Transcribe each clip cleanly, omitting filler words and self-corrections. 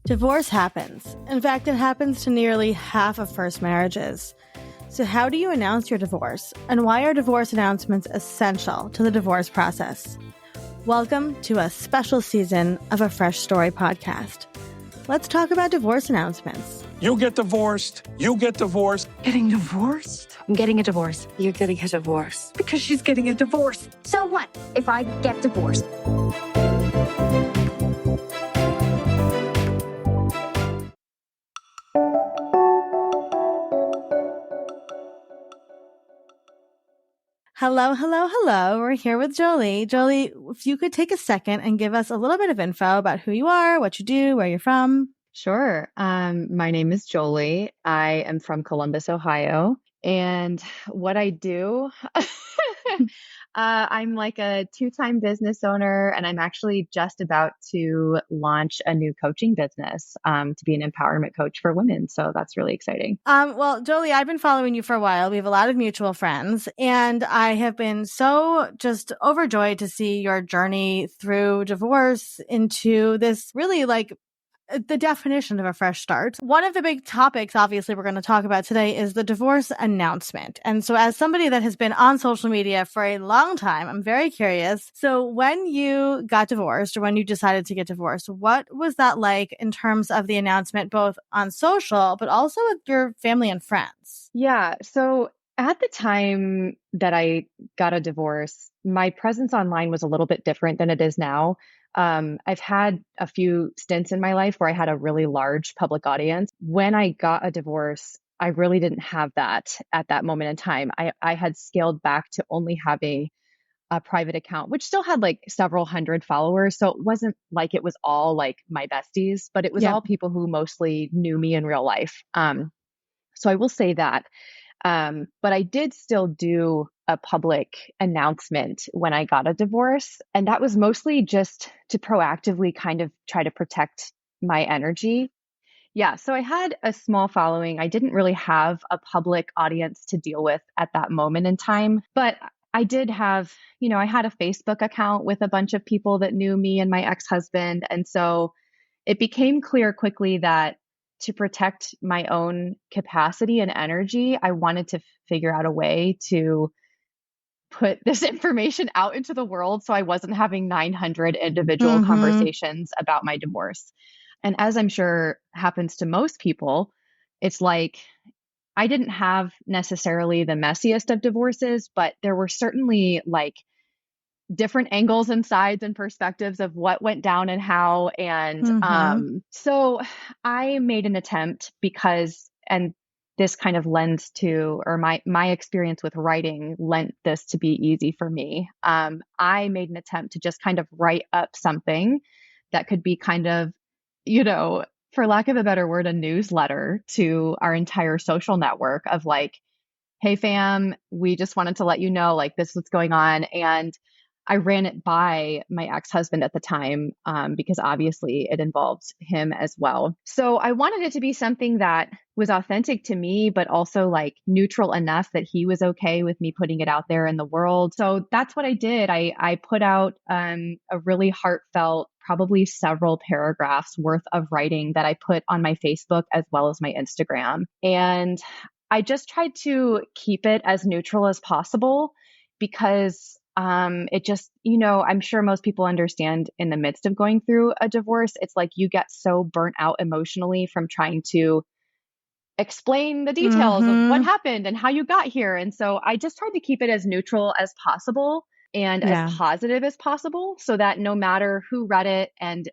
Divorce happens. In fact, it happens to nearly half of first marriages. So how do you announce your divorce? And why are divorce announcements essential to the divorce process? Welcome to a special season of a Fresh Story podcast. Let's talk about divorce announcements. You get divorced. You get divorced. Getting divorced? I'm getting a divorce. You're getting a divorce. Because she's getting a divorce. So what if I get divorced? Hello. We're here with Jolie. Jolie, if you could take a second and give us a little bit of info about who you are, what you do, where you're from. Sure. My name is Jolie. I am from Columbus, Ohio. And what I do, I'm like a two-time business owner, and I'm actually just about to launch a new coaching business to be an empowerment coach for women. So that's really exciting. Well, Jolie, I've been following you for a while. We have a lot of mutual friends, and I have been so just overjoyed to see your journey through divorce into this really the definition of a fresh start. One of the big topics, obviously, we're going to talk about today is the divorce announcement. And so as somebody that has been on social media for a long time, I'm very curious. So when you got divorced or when you decided to get divorced, what was that like in terms of the announcement, both on social, but also with your family and friends? Yeah. So at the time that I got a divorce, my presence online was a little bit different than it is now. I've had a few stints in my life where I had a really large public audience. When I got a divorce, I really didn't have that at that moment in time. I had scaled back to only having a private account, which still had like several hundred followers. So it wasn't like it was all like my besties, but it was all people who mostly knew me in real life. So I will say that. But I did still do a public announcement when I got a divorce. And that was mostly just to proactively kind of try to protect my energy. Yeah. So I had a small following. I didn't really have a public audience to deal with at that moment in time, but I did have, I had a Facebook account with a bunch of people that knew me and my ex-husband. And so it became clear quickly that to protect my own capacity and energy, I wanted to figure out a way to put this information out into the world so I wasn't having 900 individual conversations about my divorce. And as I'm sure happens to most people, it's like I didn't have necessarily the messiest of divorces, but there were certainly like different angles and sides and perspectives of what went down and how. And so I made an attempt because, and this kind of lends to, or my experience with writing lent this to be easy for me. I made an attempt to just kind of write up something that could be kind of, for lack of a better word, a newsletter to our entire social network of like, hey fam, we just wanted to let you know, like this is what's going on. And I ran it by my ex-husband at the time because obviously it involved him as well. So I wanted it to be something that was authentic to me, but also like neutral enough that he was okay with me putting it out there in the world. So that's what I did. I put out a really heartfelt, probably several paragraphs worth of writing that I put on my Facebook as well as my Instagram. And I just tried to keep it as neutral as possible because it just, I'm sure most people understand in the midst of going through a divorce, it's like you get so burnt out emotionally from trying to explain the details of what happened and how you got here. And so I just tried to keep it as neutral as possible and as positive as possible so that no matter who read it and,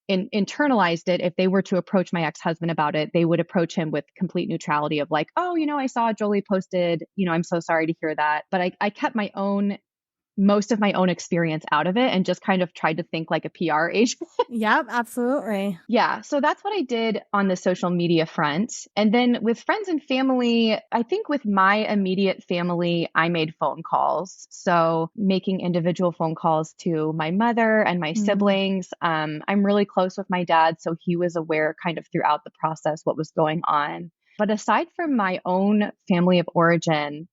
internalized it, if they were to approach my ex-husband about it, they would approach him with complete neutrality of like, oh, I saw Jolie posted, I'm so sorry to hear that. But I kept most of my own experience out of it and just kind of tried to think like a PR agent. Yep, absolutely. Yeah. So that's what I did on the social media front. And then with friends and family, I think with my immediate family, I made phone calls. So making individual phone calls to my mother and my siblings. I'm really close with my dad. So he was aware kind of throughout the process what was going on. But aside from my own family of origin,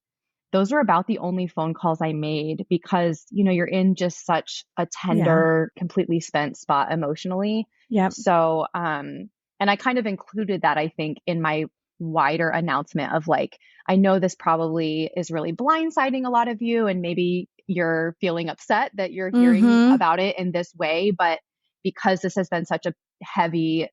those were about the only phone calls I made because, you're in just such a tender, completely spent spot emotionally. Yep. So, and I kind of included that, I think, in my wider announcement of like, I know this probably is really blindsiding a lot of you, and maybe you're feeling upset that you're hearing Mm-hmm. about it in this way. But because this has been such a heavy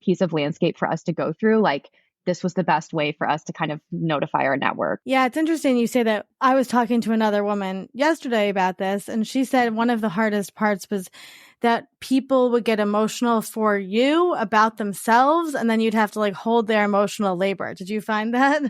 piece of landscape for us to go through, like, this was the best way for us to kind of notify our network. Yeah, it's interesting you say that. I was talking to another woman yesterday about this, and she said one of the hardest parts was that people would get emotional for you about themselves, and then you'd have to like hold their emotional labor. Did you find that?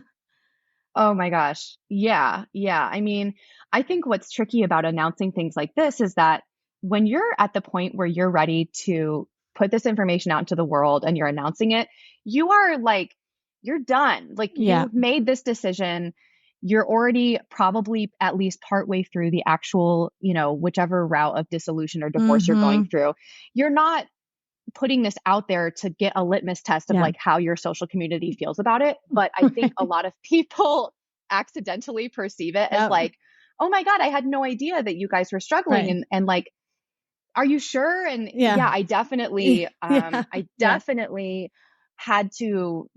Oh my gosh. Yeah. Yeah. I mean, I think what's tricky about announcing things like this is that when you're at the point where you're ready to put this information out into the world and you're announcing it, you are like, you're done. Like, Yeah. you've made this decision. You're already probably at least partway through the actual, whichever route of dissolution or divorce you're going Mm-hmm. through. You're not putting this out there to get a litmus test of Yeah. like how your social community feels about it. But I think a lot of people accidentally perceive it as Yep. like, oh my God, I had no idea that you guys were struggling. Right. And like, are you sure? And Yeah. I definitely, Yeah. I Yeah. definitely had to,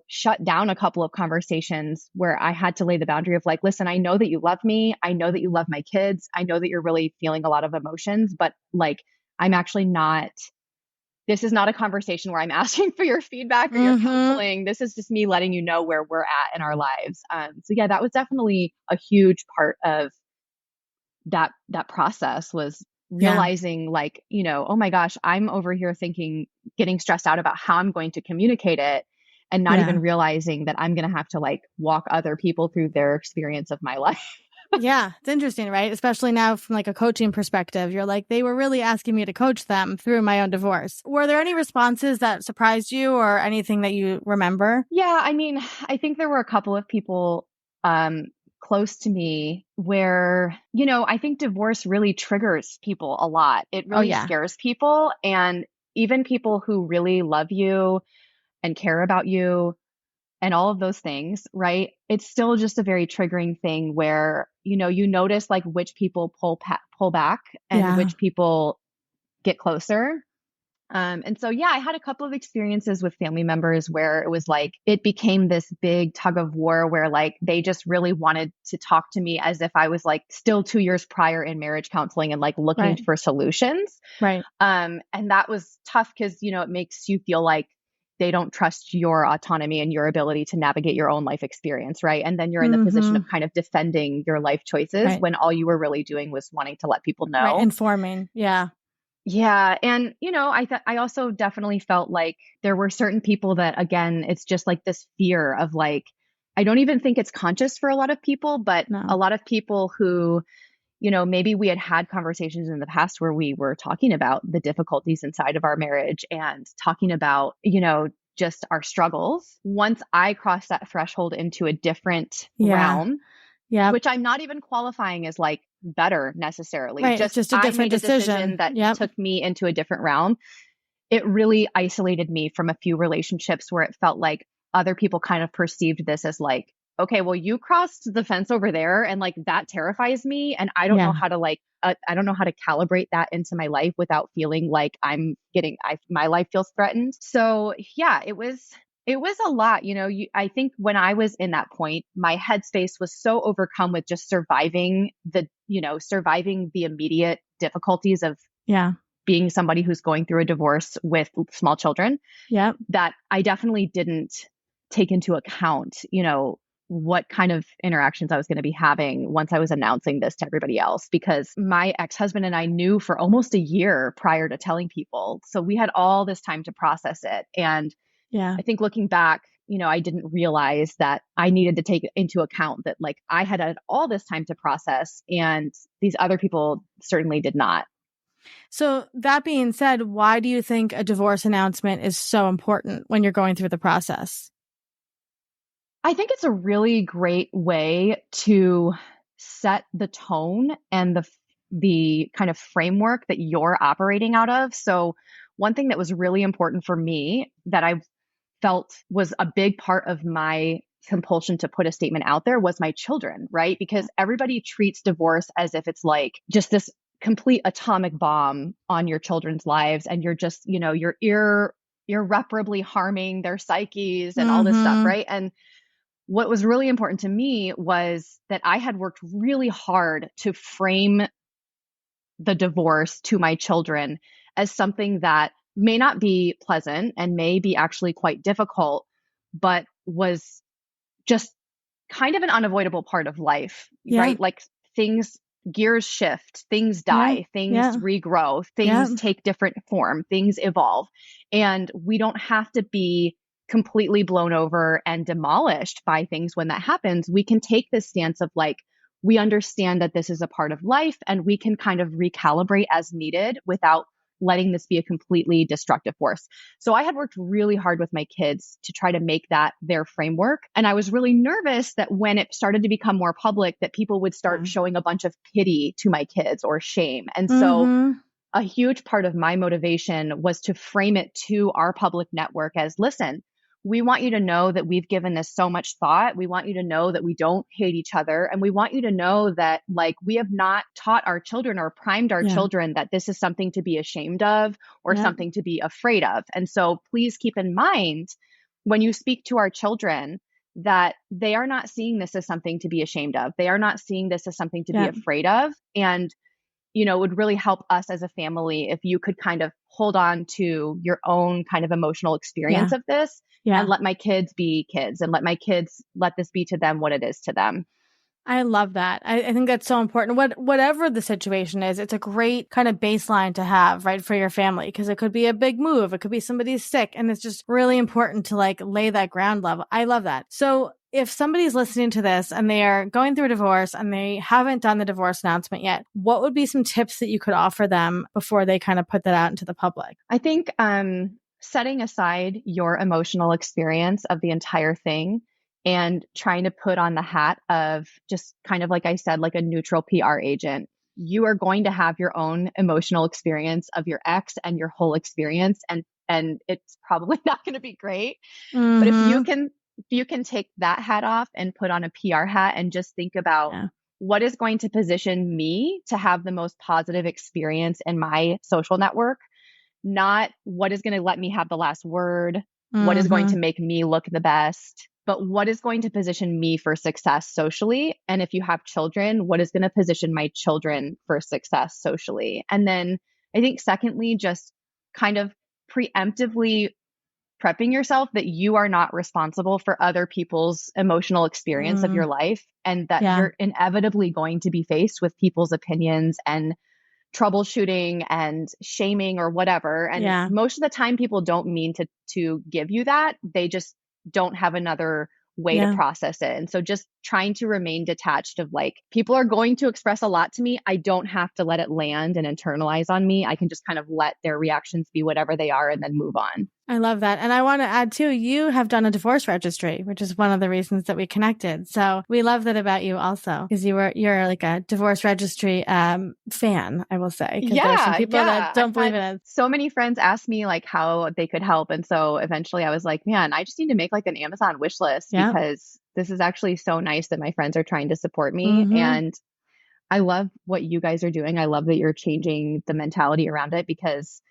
shut down a couple of conversations where I had to lay the boundary of like, listen, I know that you love me. I know that you love my kids. I know that you're really feeling a lot of emotions, but like, I'm actually not, this is not a conversation where I'm asking for your feedback or your Mm-hmm. counseling. This is just me letting you know where we're at in our lives. So yeah, that was definitely a huge part of that process, was Yeah. realizing like, oh my gosh, I'm over here thinking, getting stressed out about how I'm going to communicate it, and not Yeah. even realizing that I'm going to have to like walk other people through their experience of my life. Yeah, it's interesting, right? Especially now from like a coaching perspective. You're like, they were really asking me to coach them through my own divorce. Were there any responses that surprised you or anything that you remember? Yeah, I mean, I think there were a couple of people close to me where, I think divorce really triggers people a lot. It Oh, really yeah. scares people. And even people who really love you and care about you and all of those things, right? It's still just a very triggering thing where, you notice like which people pull back and Yeah. which people get closer. And so, yeah, I had a couple of experiences with family members where it was like, it became this big tug of war where like they just really wanted to talk to me as if I was like still 2 years prior in marriage counseling and like looking Right. for solutions. Right. And that was tough because, it makes you feel like they don't trust your autonomy and your ability to navigate your own life experience. Right. And then you're in the position of kind of defending your life choices Right. when all you were really doing was wanting to let people know. Right. Informing. Yeah. Yeah. And, I also definitely felt like there were certain people that, again, it's just like this fear of like, I don't even think it's conscious for a lot of people, but No. a lot of people who, maybe we had conversations in the past where we were talking about the difficulties inside of our marriage and talking about, just our struggles. Once I crossed that threshold into a different realm, Yeah. which I'm not even qualifying as like better necessarily. Right. It's just a I different made a decision. decision that Yep. took me into a different realm. It really isolated me from a few relationships where it felt like other people kind of perceived this as like, okay, well, you crossed the fence over there and like that terrifies me. And I don't know how to like, I don't know how to calibrate that into my life without feeling like my life feels threatened. So yeah, it was a lot. I think when I was in that point, my headspace was so overcome with just surviving the immediate difficulties of Yeah. being somebody who's going through a divorce with small children, Yep. that I definitely didn't take into account, what kind of interactions I was going to be having once I was announcing this to everybody else, because my ex-husband and I knew for almost a year prior to telling people. So we had all this time to process it. And Yeah. I think looking back, I didn't realize that I needed to take into account that like I had all this time to process and these other people certainly did not. So that being said, why do you think a divorce announcement is so important when you're going through the process? I think it's a really great way to set the tone and the kind of framework that you're operating out of. So one thing that was really important for me that I felt was a big part of my compulsion to put a statement out there was my children, right? Because everybody treats divorce as if it's like just this complete atomic bomb on your children's lives. And you're just, you're irreparably harming their psyches and all this stuff, right? And what was really important to me was that I had worked really hard to frame the divorce to my children as something that may not be pleasant and may be actually quite difficult, but was just kind of an unavoidable part of life, right? Like gears shift, things die, things regrow, things take different form, things evolve. And we don't have to be completely blown over and demolished by things when that happens. We can take this stance of like, we understand that this is a part of life and we can kind of recalibrate as needed without letting this be a completely destructive force. So I had worked really hard with my kids to try to make that their framework. And I was really nervous that when it started to become more public, that people would start showing a bunch of pity to my kids or shame. And so a huge part of my motivation was to frame it to our public network as, listen, we want you to know that we've given this so much thought. We want you to know that we don't hate each other. And we want you to know that like we have not taught our children or primed our children that this is something to be ashamed of or something to be afraid of. And so please keep in mind when you speak to our children that they are not seeing this as something to be ashamed of. They are not seeing this as something to be afraid of. And it would really help us as a family if you could kind of hold on to your own kind of emotional experience of this and let my kids be kids and let this be to them what it is to them. I love that. I think that's so important. Whatever the situation is, it's a great kind of baseline to have, right, for your family, because it could be a big move. It could be somebody's sick. And it's just really important to like lay that ground level. I love that. So if somebody's listening to this and they are going through a divorce and they haven't done the divorce announcement yet, what would be some tips that you could offer them before they kind of put that out into the public? I think setting aside your emotional experience of the entire thing and trying to put on the hat of just kind of, like I said, like a neutral PR agent. You are going to have your own emotional experience of your ex and your whole experience. And it's probably not going to be great. But if you can take that hat off and put on a PR hat and just think about what is going to position me to have the most positive experience in my social network, not what is going to let me have the last word, what is going to make me look the best, but what is going to position me for success socially. And if you have children, what is going to position my children for success socially? And then I think secondly, just kind of preemptively prepping yourself that you are not responsible for other people's emotional experience of your life, and that you're inevitably going to be faced with people's opinions and troubleshooting and shaming or whatever. And most of the time people don't mean to give you that. They just don't have another way to process it. And so just trying to remain detached of like, people are going to express a lot to me. I don't have to let it land and internalize on me. I can just kind of let their reactions be whatever they are and then move on. I love that. And I want to add too, you have done a divorce registry, which is one of the reasons that we connected. So we love that about you also, because you're like a divorce registry fan, I will say. There are some people that don't believe in it. So many friends asked me like how they could help. And so eventually I was like, man, I just need to make like an Amazon wish list because this is actually so nice that my friends are trying to support me. And I love what you guys are doing. I love that you're changing the mentality around it, because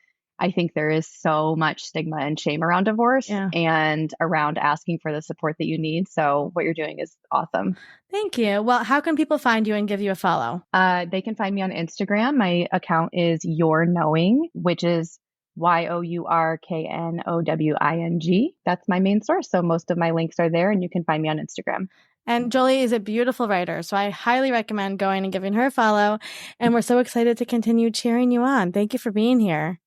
I think there is so much stigma and shame around divorce and around asking for the support that you need. So what you're doing is awesome. Thank you. Well, how can people find you and give you a follow? They can find me on Instagram. My account is Your Knowing, which is YOURKNOWING. That's my main source. So most of my links are there, and you can find me on Instagram. And Jolie is a beautiful writer, so I highly recommend going and giving her a follow. And we're so excited to continue cheering you on. Thank you for being here.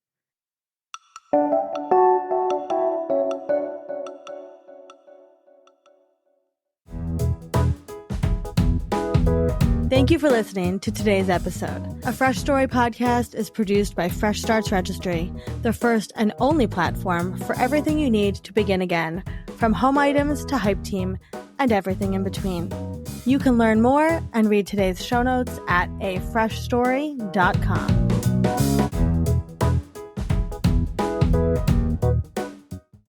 Thank you for listening to today's episode. A Fresh Story podcast is produced by Fresh Starts Registry, the first and only platform for everything you need to begin again, from home items to Hype Team and everything in between. You can learn more and read today's show notes at afreshstory.com.